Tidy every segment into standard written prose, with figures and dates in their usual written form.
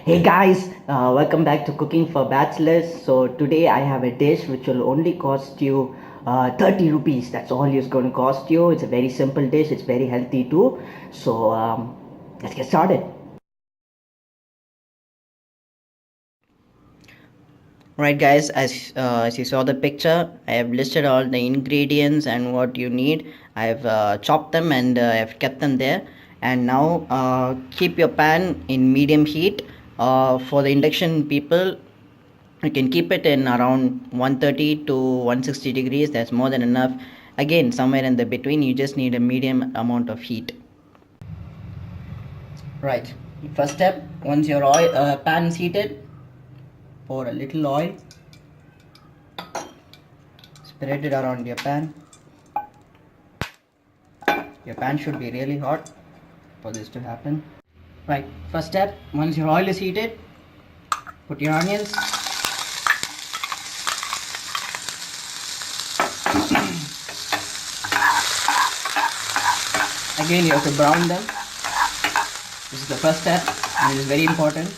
Hey guys, welcome back to Cooking for Bachelors. So today I have a dish which will only cost you 30 rupees. That's all it's going to cost you. It's a very simple dish. It's very healthy too. So let's get started. Right guys, as you saw the picture, I have listed all the ingredients and what you need. I have chopped them and I have kept them there. And now keep your pan in medium heat. For the induction people, you can keep it in around 130 to 160 degrees. That's more than enough. Again, somewhere in the between, you just need a medium amount of heat. Right, first step, once your pan is heated, pour a little oil, spread it around your pan. Your pan should be really hot for this to happen. Right, first step, once your oil is heated, put your onions. Again, you have to brown them. This is the first step and it is very important.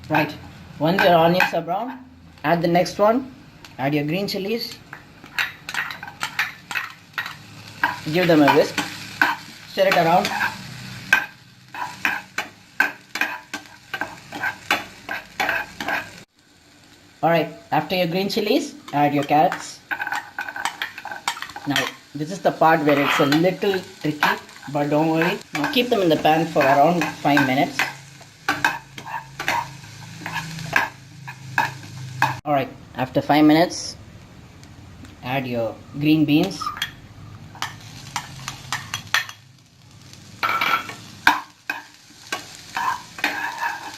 Right, once your onions are brown, add the next one. Add your green chilies. Give them a whisk. Stir it around. Alright, after your green chilies, add your carrots. Now, this is the part where it's a little tricky, but don't worry. Now keep them in the pan for around 5 minutes. Alright, after 5 minutes, add your green beans.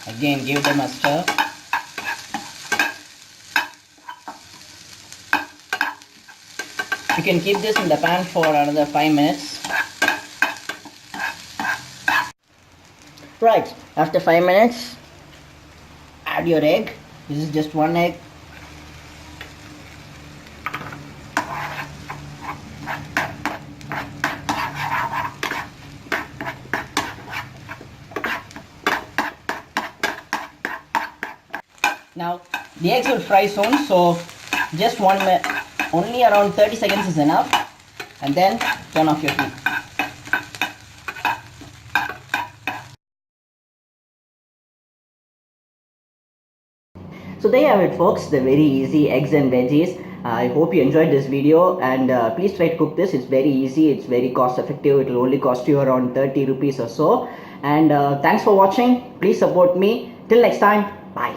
Again, give them a stir. You can keep this in the pan for another 5 minutes. Right, after 5 minutes, add your egg. This is just one egg. Now, the eggs will fry soon, so just 1 minute, only around 30 seconds is enough, and then turn off your heat. So there you have it folks, the very easy eggs and veggies. I hope you enjoyed this video and please try to cook this. It's very easy, it's very cost effective. It will only cost you around 30 rupees or so. And thanks for watching. Please support me. Till next time, bye.